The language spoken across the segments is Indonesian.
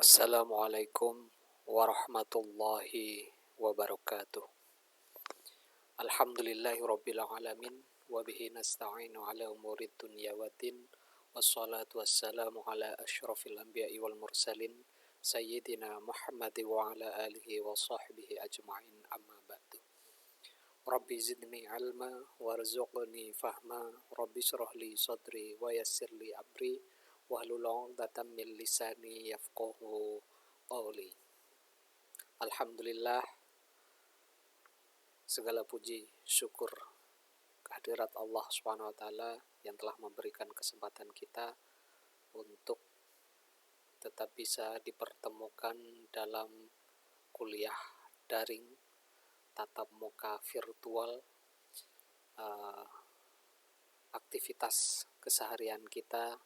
Assalamualaikum warahmatullahi wabarakatuh. Alhamdulillahirabbil alamin wa bihi nasta'inu ala umurid dunya waddin wassalatu wassalamu ala asyrafil anbiya'i wal mursalin sayyidina Muhammad wa ala alihi wa sahbihi ajma'in amma ba'du. Rabbi zidni ilma warzuqni fahma, Rabbi shrah li sadri wa yassir li amri wahlul 'uqdatam min lisani yafqahu qawli. Alhamdulillah, segala puji syukur kehadirat Allah Subhanahu wa taala yang telah memberikan kesempatan kita untuk tetap bisa dipertemukan dalam kuliah daring tatap muka virtual. Aktivitas keseharian kita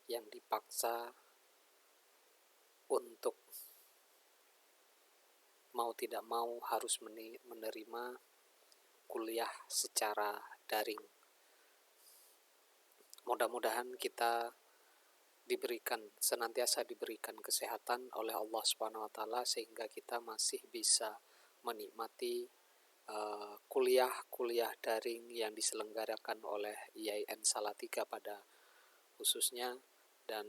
yang dipaksa untuk mau tidak mau harus menerima kuliah secara daring. Mudah-mudahan kita senantiasa diberikan kesehatan oleh Allah Subhanahu wa taala sehingga kita masih bisa menikmati kuliah daring yang diselenggarakan oleh IAIN Salatiga pada khususnya dan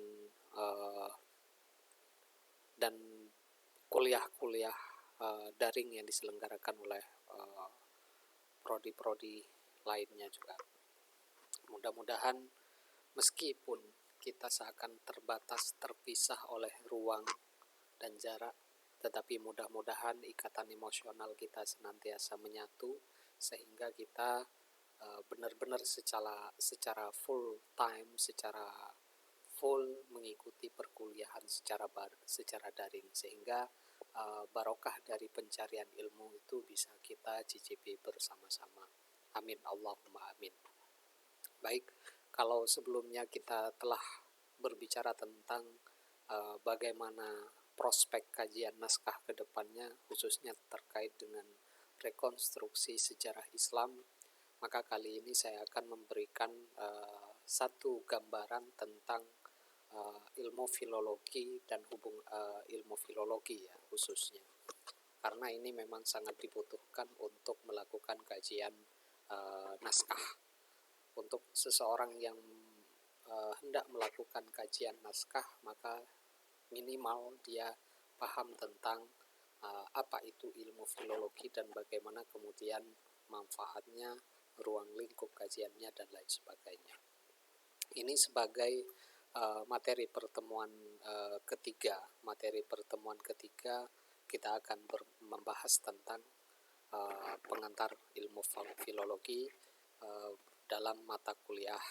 kuliah-kuliah daring yang diselenggarakan oleh prodi-prodi lainnya juga. Mudah-mudahan meskipun kita seakan terpisah oleh ruang dan jarak, tetapi mudah-mudahan ikatan emosional kita senantiasa menyatu sehingga kita benar-benar secara full time, secara full mengikuti perkuliahan secara daring sehingga barokah dari pencarian ilmu itu bisa kita cicipi bersama-sama. Amin Allahumma amin. Baik, kalau sebelumnya kita telah berbicara tentang bagaimana prospek kajian naskah ke depannya khususnya terkait dengan rekonstruksi sejarah Islam, maka kali ini saya akan memberikan satu gambaran tentang ilmu filologi dan ilmu filologi ya khususnya, karena ini memang sangat dibutuhkan untuk melakukan kajian naskah. Untuk seseorang yang hendak melakukan kajian naskah, maka minimal dia paham tentang apa itu ilmu filologi dan bagaimana kemudian manfaatnya, ruang lingkup kajiannya dan lain sebagainya. Ini sebagai materi pertemuan ketiga kita akan membahas tentang pengantar ilmu filologi dalam mata kuliah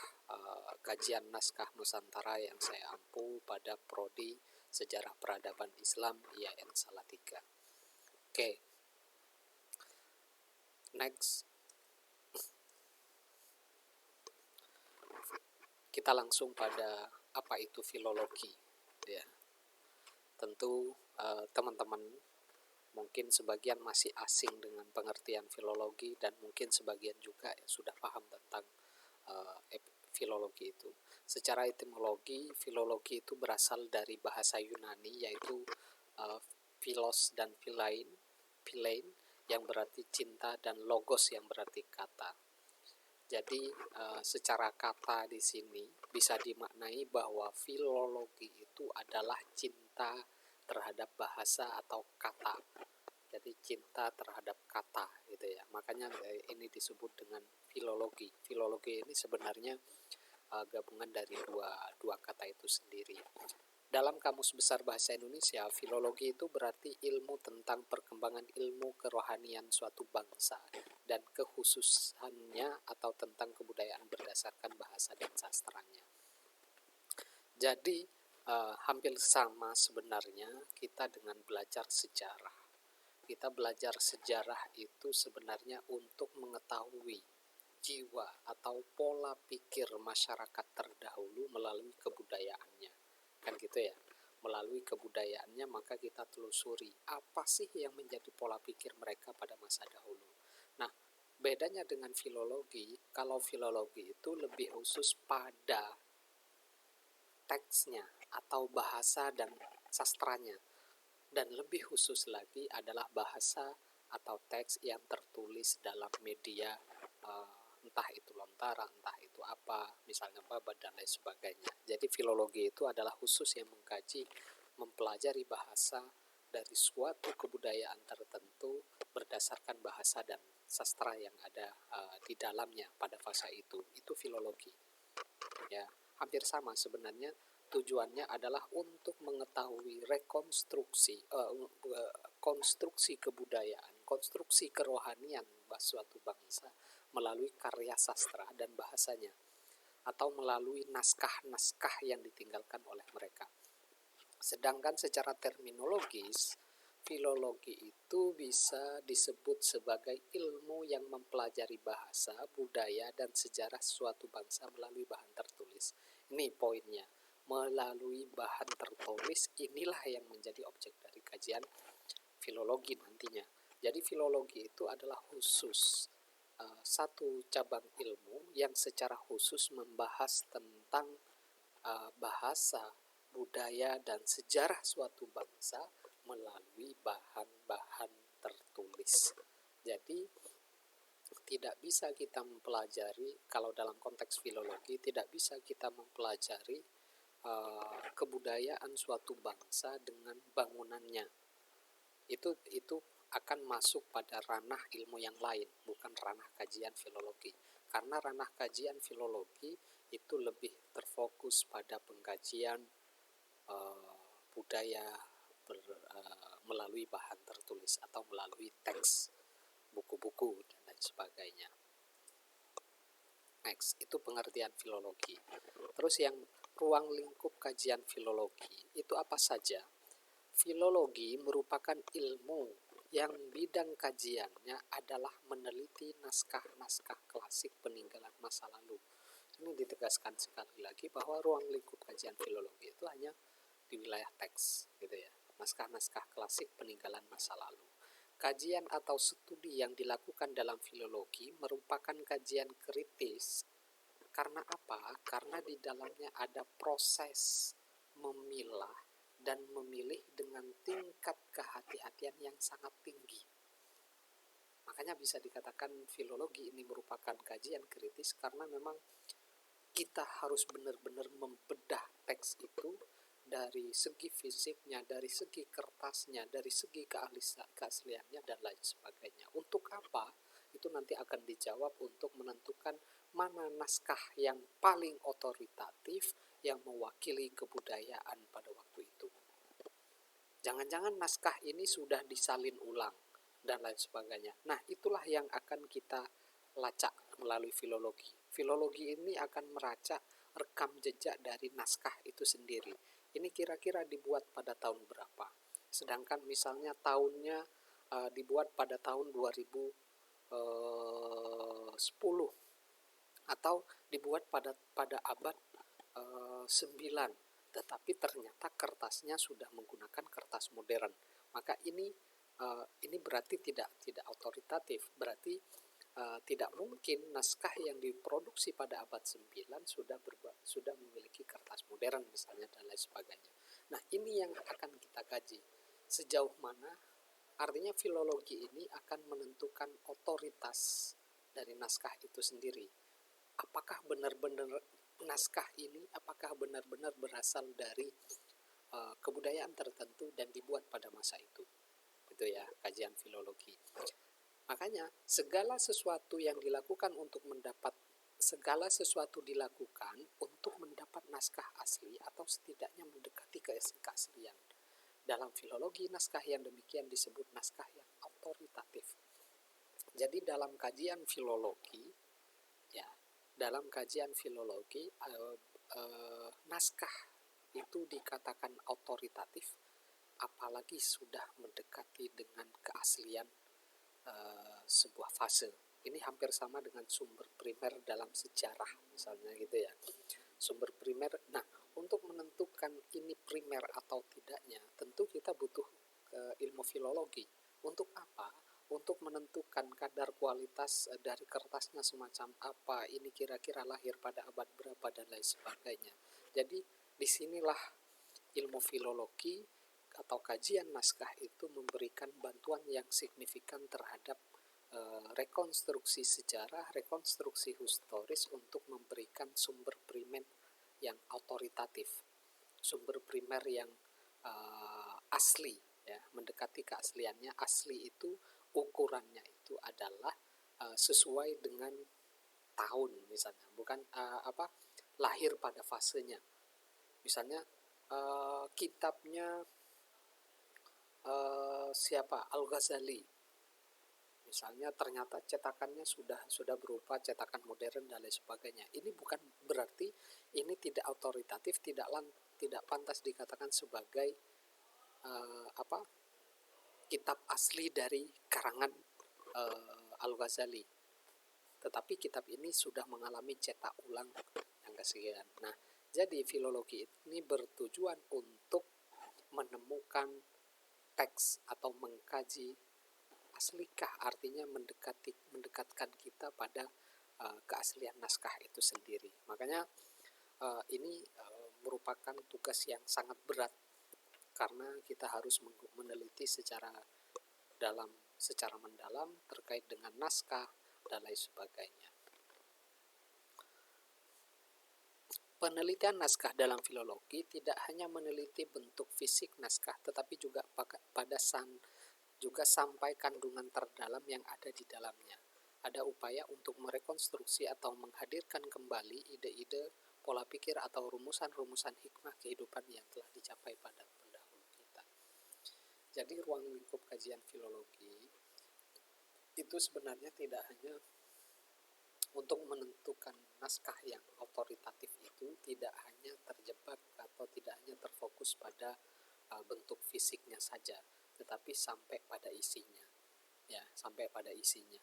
kajian naskah Nusantara yang saya ampu pada prodi Sejarah Peradaban Islam IAIN Salatiga. Oke. Next. Kita langsung pada apa itu filologi ya. Tentu teman-teman mungkin sebagian masih asing dengan pengertian filologi dan mungkin sebagian juga sudah paham tentang filologi itu. Secara etimologi, filologi itu berasal dari bahasa Yunani yaitu philos dan philein yang berarti cinta dan logos yang berarti kata. Jadi secara kata di sini bisa dimaknai bahwa filologi itu adalah cinta terhadap bahasa atau kata. Jadi cinta terhadap kata gitu ya. Makanya ini disebut dengan filologi. Filologi ini sebenarnya gabungan dari dua kata itu sendiri. Dalam Kamus Besar Bahasa Indonesia, filologi itu berarti ilmu tentang perkembangan ilmu kerohanian suatu bangsa dan kekhususannya atau tentang kebudayaan berdasarkan bahasa dan sastranya. Jadi hampir sama sebenarnya kita dengan belajar sejarah. Kita belajar sejarah itu sebenarnya untuk mengetahui jiwa atau pola pikir masyarakat terdahulu melalui kebudayaannya. Kan gitu ya. Melalui kebudayaannya maka kita telusuri apa sih yang menjadi pola pikir mereka pada masa dahulu. Nah, bedanya dengan filologi, kalau filologi itu lebih khusus pada teksnya atau bahasa dan sastranya. Dan lebih khusus lagi adalah bahasa atau teks yang tertulis dalam media, entah itu lontara, entah itu apa, misalnya babat dan lain sebagainya. Jadi filologi itu adalah khusus yang mengkaji, mempelajari bahasa dari suatu kebudayaan tertentu berdasarkan bahasa dan sastra yang ada di dalamnya pada fase itu. Itu filologi. Ya, hampir sama sebenarnya. Tujuannya adalah untuk mengetahui rekonstruksi, konstruksi kebudayaan, konstruksi kerohanian suatu bangsa melalui karya sastra dan bahasanya, atau melalui naskah-naskah yang ditinggalkan oleh mereka. Sedangkan secara terminologis, filologi itu bisa disebut sebagai ilmu yang mempelajari bahasa, budaya, dan sejarah suatu bangsa melalui bahan tertulis. Ini poinnya. Melalui bahan tertulis, inilah yang menjadi objek dari kajian filologi nantinya. Jadi filologi itu adalah khusus satu cabang ilmu yang secara khusus membahas tentang bahasa, budaya, dan sejarah suatu bangsa melalui bahan-bahan tertulis. Jadi tidak bisa kita mempelajari, kalau dalam konteks filologi, tidak bisa kita mempelajari kebudayaan suatu bangsa dengan bangunannya. Itu akan masuk pada ranah ilmu yang lain, bukan ranah kajian filologi. Karena ranah kajian filologi itu lebih terfokus pada pengkajian budaya melalui bahan tertulis atau melalui teks, buku-buku, dan lain sebagainya. Next, itu pengertian filologi. Terus yang ruang lingkup kajian filologi itu apa saja? Filologi merupakan ilmu yang bidang kajiannya adalah meneliti naskah-naskah klasik peninggalan masa lalu. Ini ditegaskan sekali lagi bahwa ruang lingkup kajian filologi itu hanya di wilayah teks, gitu ya, naskah-naskah klasik peninggalan masa lalu. Kajian atau studi yang dilakukan dalam filologi merupakan kajian kritis. Karena apa? Karena di dalamnya ada proses memilah dan memilih dengan tingkat kehati-hatian yang sangat tinggi. Makanya bisa dikatakan filologi ini merupakan kajian kritis karena memang kita harus benar-benar membedah teks itu dari segi fisiknya, dari segi kertasnya, dari segi keasliannya, dan lain sebagainya. Untuk apa? Itu nanti akan dijawab untuk menentukan mana naskah yang paling otoritatif yang mewakili kebudayaan pada waktu itu. Jangan-jangan naskah ini sudah disalin ulang dan lain sebagainya. Nah, itulah yang akan kita lacak melalui filologi. Filologi ini akan meracak rekam jejak dari naskah itu sendiri. Ini kira-kira dibuat pada tahun berapa. Sedangkan misalnya tahunnya dibuat pada tahun 2010 atau dibuat pada abad 9, tetapi ternyata kertasnya sudah menggunakan kertas modern. Maka ini berarti tidak otoritatif, berarti tidak mungkin naskah yang diproduksi pada abad 9 sudah memiliki kertas modern misalnya, dan lain sebagainya. Nah, ini yang akan kita kaji. Sejauh mana, artinya filologi ini akan menentukan otoritas dari naskah itu sendiri. Apakah benar-benar naskah ini apakah benar-benar berasal dari kebudayaan tertentu dan dibuat pada masa itu. Itu ya, kajian filologi. Makanya segala sesuatu dilakukan untuk mendapat naskah asli atau setidaknya mendekati keaslian. Dalam filologi, naskah yang demikian disebut naskah yang otoritatif. Jadi dalam kajian filologi, naskah itu dikatakan otoritatif, apalagi sudah mendekati dengan keaslian sebuah fase. Ini hampir sama dengan sumber primer dalam sejarah misalnya, gitu ya. Sumber primer. Nah, untuk menentukan ini primer atau tidaknya, tentu kita butuh ilmu filologi. Untuk apa? Untuk menentukan kadar kualitas dari kertasnya semacam apa, ini kira-kira lahir pada abad berapa, dan lain sebagainya. Jadi disinilah ilmu filologi atau kajian naskah itu memberikan bantuan yang signifikan terhadap rekonstruksi sejarah, rekonstruksi historis untuk memberikan sumber primer yang autoritatif, sumber primer yang asli, ya, mendekati keasliannya. Asli itu ukurannya itu adalah sesuai dengan tahun misalnya, bukan lahir pada fasenya. Misalnya kitabnya siapa, Al-Ghazali misalnya, ternyata cetakannya sudah berupa cetakan modern dan lain sebagainya. Ini bukan berarti ini tidak autoritatif, tidak pantas dikatakan sebagai kitab asli dari karangan Al-Ghazali. Tetapi kitab ini sudah mengalami cetak ulang yang kesekian. Nah, jadi filologi ini bertujuan untuk menemukan teks atau mengkaji aslikah, artinya mendekatkan kita pada keaslian naskah itu sendiri. Makanya ini merupakan tugas yang sangat berat karena kita harus meneliti secara mendalam terkait dengan naskah dan lain sebagainya. Penelitian naskah dalam filologi tidak hanya meneliti bentuk fisik naskah, tetapi juga sampai kandungan terdalam yang ada di dalamnya. Ada upaya untuk merekonstruksi atau menghadirkan kembali ide-ide, pola pikir atau rumusan-rumusan hikmah kehidupan yang telah dicapai pada pendahulu kita. Jadi ruang lingkup kajian filologi itu sebenarnya tidak hanya untuk menentukan naskah yang autoritatif, itu tidak hanya terjebak atau tidak hanya terfokus pada bentuk fisiknya saja, tetapi sampai pada isinya, ya, sampai pada isinya.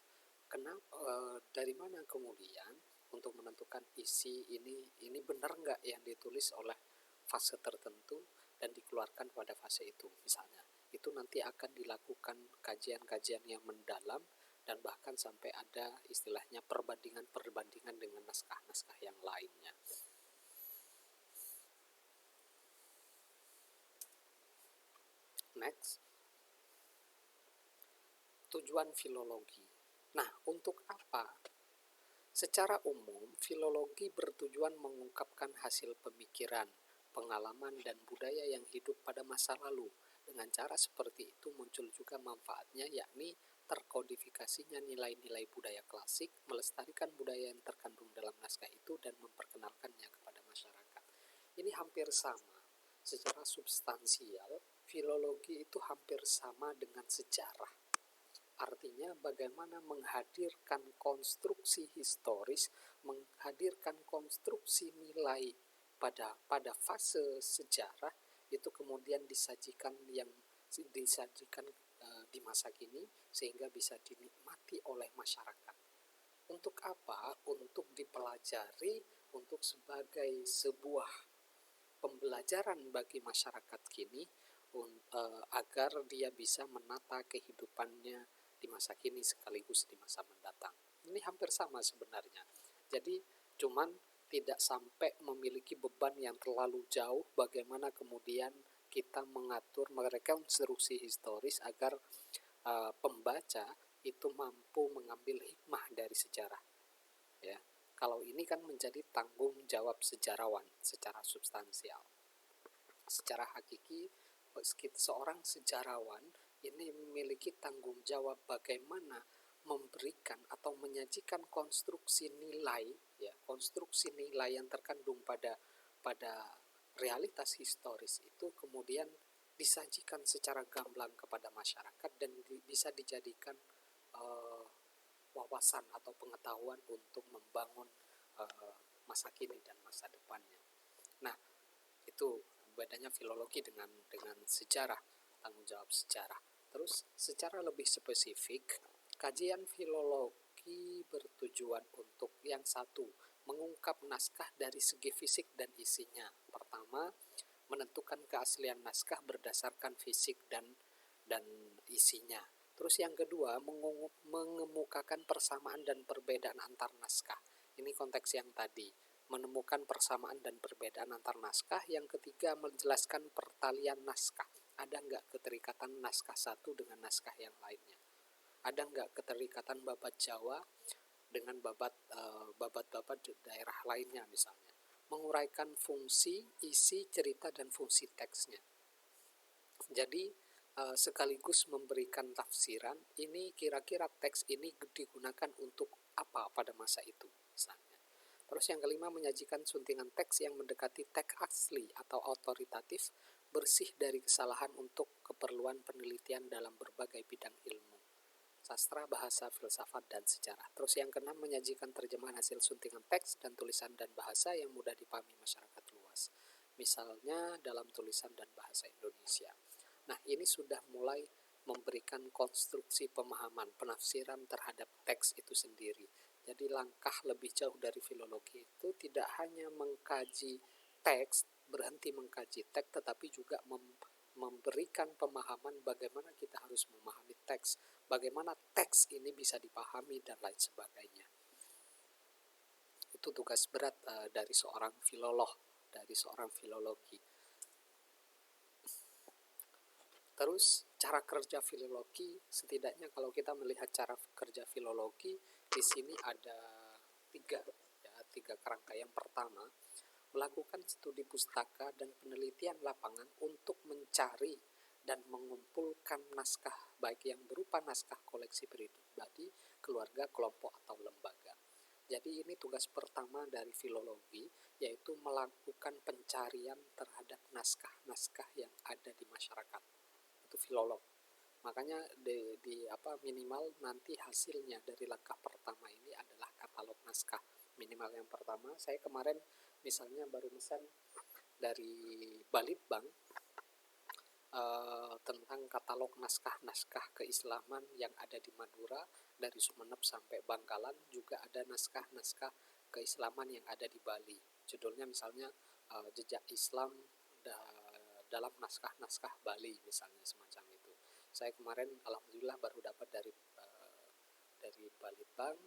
Kenapa? Dari mana kemudian untuk menentukan isi ini benar nggak yang ditulis oleh fase tertentu dan dikeluarkan pada fase itu, misalnya, itu nanti akan dilakukan kajian-kajian yang mendalam dan bahkan sampai ada istilahnya perbandingan dengan naskah-naskah yang lainnya. Next, tujuan filologi. Nah, untuk apa? Secara umum, filologi bertujuan mengungkapkan hasil pemikiran, pengalaman, dan budaya yang hidup pada masa lalu. Dengan cara seperti itu muncul juga manfaatnya, yakni terkodifikasinya nilai-nilai budaya klasik, melestarikan budaya yang terkandung dalam naskah itu, dan memperkenalkannya kepada masyarakat. Ini hampir sama. Secara substansial, filologi itu hampir sama dengan sejarah. Artinya bagaimana menghadirkan konstruksi historis, menghadirkan konstruksi nilai pada fase sejarah itu kemudian disajikan di masa kini sehingga bisa dinikmati oleh masyarakat. Untuk apa? Untuk dipelajari, untuk sebagai sebuah pembelajaran bagi masyarakat kini agar dia bisa menata kehidupannya di masa kini sekaligus di masa mendatang. Ini hampir sama sebenarnya. Jadi cuman tidak sampai memiliki beban yang terlalu jauh bagaimana kemudian kita mengatur merekonstruksi historis agar pembaca itu mampu mengambil hikmah dari sejarah. Ya. Kalau ini kan menjadi tanggung jawab sejarawan secara substansial. Secara hakiki, seorang sejarawan ini memiliki tanggung jawab bagaimana memberikan atau menyajikan konstruksi nilai, ya, konstruksi nilai yang terkandung pada realitas historis itu kemudian disajikan secara gamblang kepada masyarakat dan bisa dijadikan wawasan atau pengetahuan untuk membangun masa kini dan masa depannya. Nah, itu bedanya filologi dengan sejarah, tanggung jawab sejarah. Terus secara lebih spesifik, kajian filologi bertujuan untuk yang satu, mengungkap naskah dari segi fisik dan isinya. Pertama, menentukan keaslian naskah berdasarkan fisik dan isinya. Terus yang kedua, mengemukakan persamaan dan perbedaan antar naskah. Ini konteks yang tadi, menemukan persamaan dan perbedaan antar naskah. Yang ketiga, menjelaskan pertalian naskah. Ada nggak keterikatan naskah satu dengan naskah yang lainnya? Ada nggak keterikatan babat Jawa dengan babat-babat daerah lainnya misalnya? Menguraikan fungsi, isi, cerita, dan fungsi teksnya. Jadi sekaligus memberikan tafsiran, ini kira-kira teks ini digunakan untuk apa pada masa itu misalnya. Terus yang kelima, menyajikan suntingan teks yang mendekati teks asli atau autoritatif, bersih dari kesalahan untuk keperluan penelitian dalam berbagai bidang ilmu, sastra, bahasa, filsafat, dan sejarah. Terus yang keenam, menyajikan terjemahan hasil suntingan teks dan tulisan dan bahasa yang mudah dipahami masyarakat luas, misalnya dalam tulisan dan bahasa Indonesia. Nah, ini sudah mulai memberikan konstruksi pemahaman, penafsiran terhadap teks itu sendiri. Jadi langkah lebih jauh dari filologi itu tidak hanya mengkaji teks, berhenti mengkaji teks, tetapi juga memberikan pemahaman bagaimana kita harus memahami teks, bagaimana teks ini bisa dipahami, dan lain sebagainya. Itu tugas berat dari seorang filolog, dari seorang filologi. Terus cara kerja filologi, setidaknya kalau kita melihat cara kerja filologi, di sini ada tiga kerangka. Yang pertama, melakukan studi pustaka dan penelitian lapangan untuk mencari dan mengumpulkan naskah, baik yang berupa naskah koleksi pribadi, keluarga, kelompok, atau lembaga. Jadi ini tugas pertama dari filologi, yaitu melakukan pencarian terhadap naskah-naskah yang ada di masyarakat. Itu filolog. Makanya minimal nanti hasilnya dari langkah pertama ini adalah katalog naskah. Minimal yang pertama, saya kemarin misalnya baru pesan dari Balitbank tentang katalog naskah-naskah keislaman yang ada di Madura, dari Sumeneb sampai Bangkalan. Juga ada naskah-naskah keislaman yang ada di Bali. Judulnya misalnya Jejak Islam dalam naskah-naskah Bali misalnya, semacam itu. Saya kemarin alhamdulillah baru dapat dari Balitbank,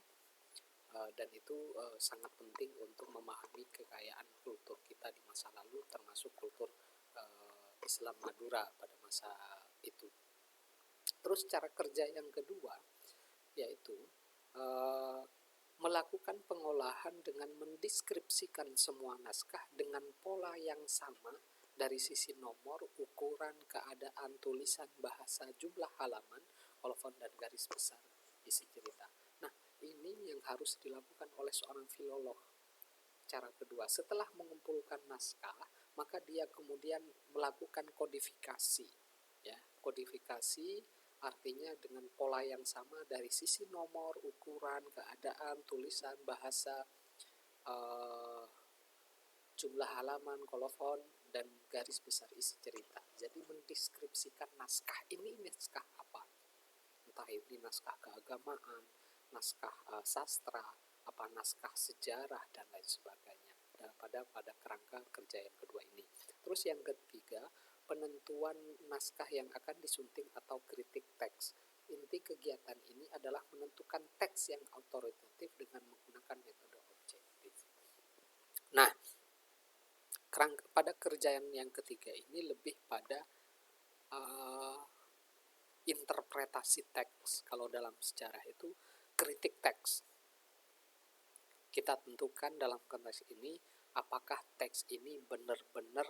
dan itu sangat penting untuk memahami kekayaan kultur kita di masa lalu, termasuk kultur Islam Madura pada masa itu. Terus cara kerja yang kedua yaitu melakukan pengolahan dengan mendeskripsikan semua naskah dengan pola yang sama dari sisi nomor, ukuran, keadaan, tulisan, bahasa, jumlah halaman, kolofon, dan garis besar isi cerita. Nah, ini yang harus dilakukan oleh seorang filolog. Cara kedua, setelah mengumpulkan naskah, maka dia kemudian melakukan kodifikasi. Ya, kodifikasi artinya dengan pola yang sama dari sisi nomor, ukuran, keadaan, tulisan, bahasa, jumlah halaman, kolofon, dan garis besar isi cerita. Jadi mendeskripsikan naskah ini naskah apa? Entah ini naskah keagamaan, naskah sastra, apa naskah sejarah, dan lain sebagainya. Pada kerangka kerja yang kedua ini. Terus yang ketiga, penentuan naskah yang akan disunting atau kritik teks. Inti kegiatan ini adalah menentukan teks yang autoritatif dengan menggunakan metode objektif. Nah, pada kerjaan yang ketiga ini lebih pada interpretasi teks. Kalau dalam sejarah itu kritik teks. Kita tentukan dalam konteks ini apakah teks ini benar-benar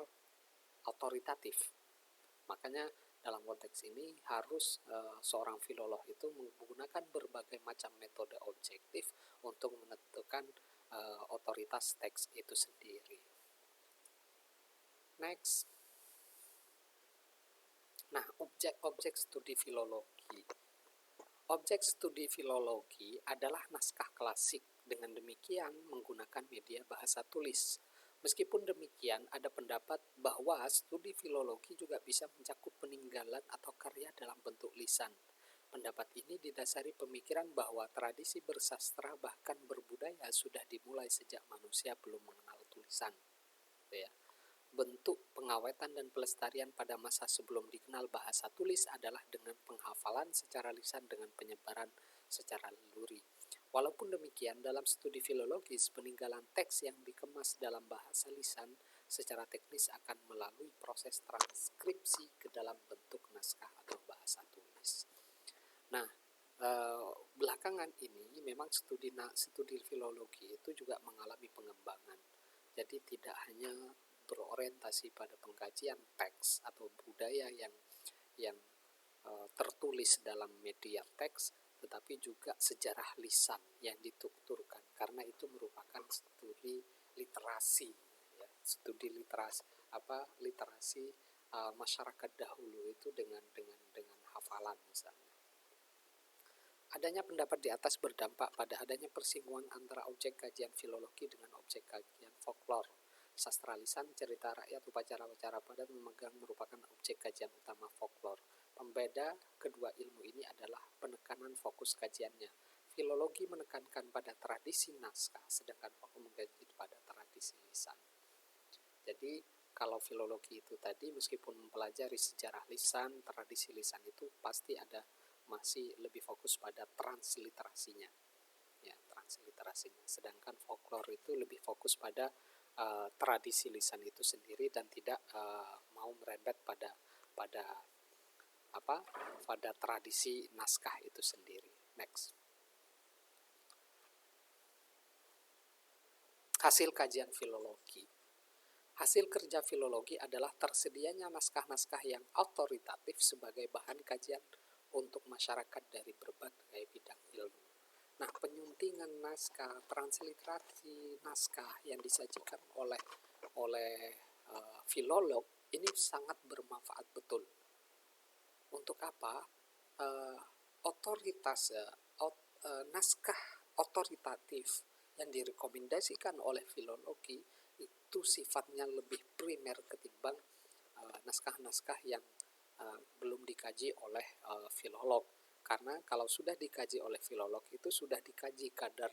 autoritatif. Makanya dalam konteks ini harus seorang filolog itu menggunakan berbagai macam metode objektif untuk menentukan otoritas teks itu sendiri. Next. Nah, objek studi filologi. Objek studi filologi adalah naskah klasik, dengan demikian menggunakan media bahasa tulis. Meskipun demikian, ada pendapat bahwa studi filologi juga bisa mencakup peninggalan atau karya dalam bentuk lisan. Pendapat ini didasari pemikiran bahwa tradisi bersastra bahkan berbudaya sudah dimulai sejak manusia belum mengenal tulisan. Ya. Bentuk pengawetan dan pelestarian pada masa sebelum dikenal bahasa tulis adalah dengan penghafalan secara lisan dengan penyebaran secara naluri. Walaupun demikian, dalam studi filologis, peninggalan teks yang dikemas dalam bahasa lisan secara teknis akan melalui proses transkripsi ke dalam bentuk naskah atau bahasa tulis. Nah, belakangan ini memang studi filologi itu juga mengalami pengembangan. Jadi tidak hanya berorientasi pada pengkajian teks atau budaya yang tertulis dalam media teks, tetapi juga sejarah lisan yang dituturkan, karena itu merupakan studi literasi, ya, studi literasi masyarakat dahulu itu dengan hafalan misalnya. Adanya pendapat di atas berdampak pada adanya persinggungan antara objek kajian filologi dengan objek kajian folklore. Sastra lisan, cerita rakyat, upacara-upacara padat merupakan objek kajian utama folklore. Pembeda kedua ilmu ini adalah penekanan fokus kajiannya. Filologi menekankan pada tradisi naskah, sedangkan folklore mengkaji pada tradisi lisan. Jadi kalau filologi itu tadi meskipun mempelajari sejarah lisan, tradisi lisan itu pasti ada masih lebih fokus pada transliterasinya, ya, transliterasinya. Sedangkan folklore itu lebih fokus pada tradisi lisan itu sendiri dan tidak mau merembet pada tradisi naskah itu sendiri. Next. Hasil kajian filologi. Hasil kerja filologi adalah tersedianya naskah-naskah yang autoritatif sebagai bahan kajian untuk masyarakat dari berbagai bidang ilmu. Nah, penyuntingan naskah, transliterasi naskah yang disajikan oleh filolog ini sangat bermanfaat betul. Untuk apa? Naskah otoritatif yang direkomendasikan oleh filologi itu sifatnya lebih primer ketimbang naskah-naskah yang belum dikaji oleh filolog. Karena kalau sudah dikaji oleh filolog itu sudah dikaji kadar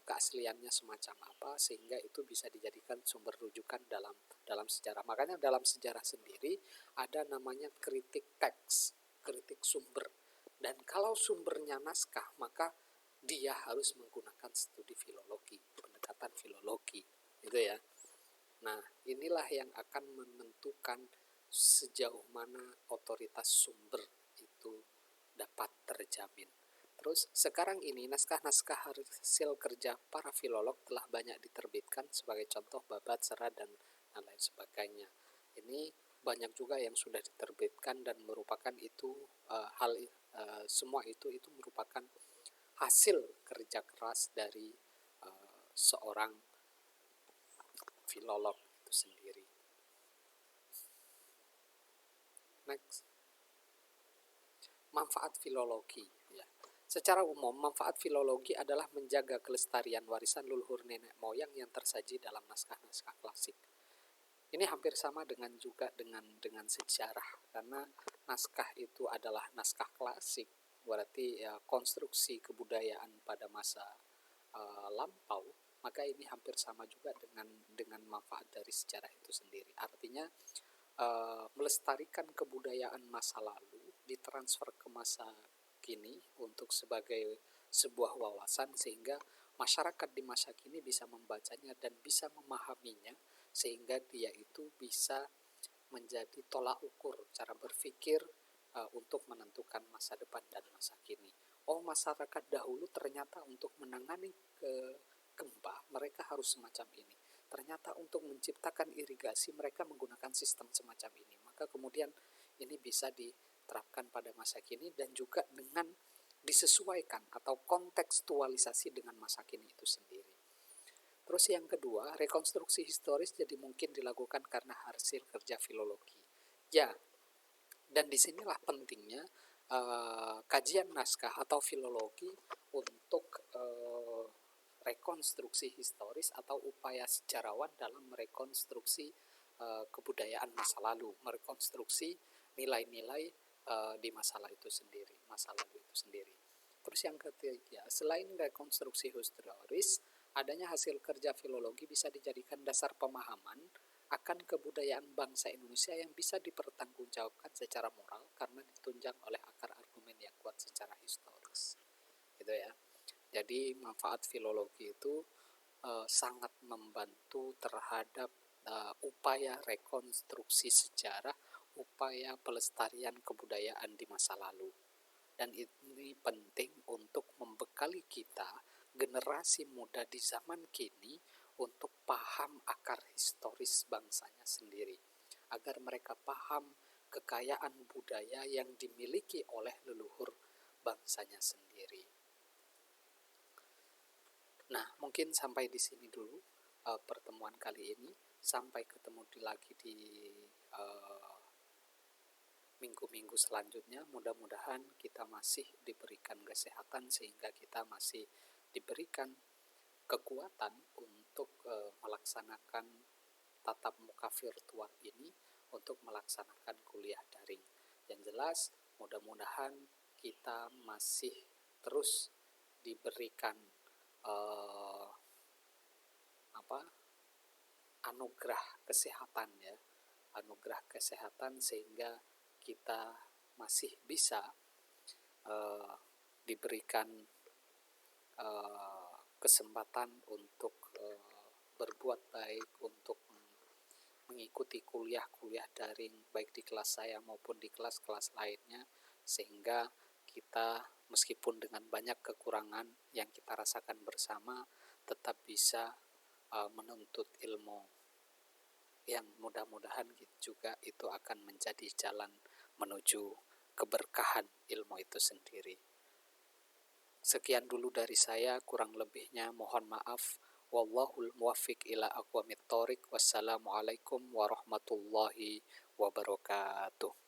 keasliannya semacam apa, sehingga itu bisa dijadikan sumber rujukan dalam sejarah. Makanya dalam sejarah sendiri ada namanya kritik teks, kritik sumber. Dan kalau sumbernya naskah, maka dia harus menggunakan studi filologi, pendekatan filologi, gitu ya. Nah, inilah yang akan menentukan sejauh mana otoritas sumber itu dapat terjamin. Terus sekarang ini naskah-naskah hasil kerja para filolog telah banyak diterbitkan, sebagai contoh Babat, Serat, dan lain sebagainya. Ini banyak juga yang sudah diterbitkan dan merupakan itu semua itu merupakan hasil kerja keras dari seorang filolog itu sendiri. Next. Manfaat filologi, ya. Secara umum, manfaat filologi adalah menjaga kelestarian warisan leluhur nenek moyang yang tersaji dalam naskah-naskah klasik. Ini hampir sama dengan sejarah, karena naskah itu adalah naskah klasik, berarti ya, konstruksi kebudayaan pada masa lampau, maka ini hampir sama juga dengan manfaat dari sejarah itu sendiri. Artinya melestarikan kebudayaan masa lalu ditransfer ke masa kini untuk sebagai sebuah wawasan, sehingga masyarakat di masa kini bisa membacanya dan bisa memahaminya, sehingga dia itu bisa menjadi tolak ukur cara berpikir untuk menentukan masa depan dan masa kini. Oh, masyarakat dahulu ternyata untuk menangani gempa mereka harus semacam ini. Ternyata untuk menciptakan irigasi mereka menggunakan sistem semacam ini. Maka kemudian ini bisa diterapkan pada masa kini dan juga dengan disesuaikan atau kontekstualisasi dengan masa kini itu sendiri. Terus yang kedua, rekonstruksi historis jadi mungkin dilakukan karena hasil kerja filologi. Ya, dan disinilah pentingnya kajian naskah atau filologi untuk rekonstruksi historis atau upaya sejarawan dalam merekonstruksi kebudayaan masa lalu, merekonstruksi nilai-nilai di masa lalu itu sendiri. Terus yang ketiga, selain rekonstruksi historis, adanya hasil kerja filologi bisa dijadikan dasar pemahaman akan kebudayaan bangsa Indonesia yang bisa dipertanggungjawabkan secara moral karena ditunjang oleh akar argumen yang kuat secara historis. Gitu ya. Jadi manfaat filologi itu sangat membantu terhadap upaya rekonstruksi sejarah, upaya pelestarian kebudayaan di masa lalu. Dan ini penting untuk membekali kita, generasi muda di zaman kini, untuk paham akar historis bangsanya sendiri, agar mereka paham kekayaan budaya yang dimiliki oleh leluhur bangsanya sendiri. Nah, mungkin sampai di sini dulu pertemuan kali ini. Sampai ketemu lagi di minggu-minggu selanjutnya. Mudah-mudahan kita masih diberikan kesehatan sehingga kita masih diberikan kekuatan untuk melaksanakan tatap muka virtual ini, untuk melaksanakan kuliah daring. Yang jelas, mudah-mudahan kita masih terus diberikan anugerah kesehatan ya, anugerah kesehatan sehingga kita masih bisa diberikan kesempatan untuk berbuat baik, untuk mengikuti kuliah-kuliah daring baik di kelas saya maupun di kelas-kelas lainnya, sehingga kita meskipun dengan banyak kekurangan yang kita rasakan bersama tetap bisa menuntut ilmu yang mudah-mudahan juga itu akan menjadi jalan menuju keberkahan ilmu itu sendiri. Sekian dulu dari saya, kurang lebihnya mohon maaf. Wallahul muwaffiq ila aqwamit thoriq. Wassalamualaikum warahmatullahi wabarakatuh.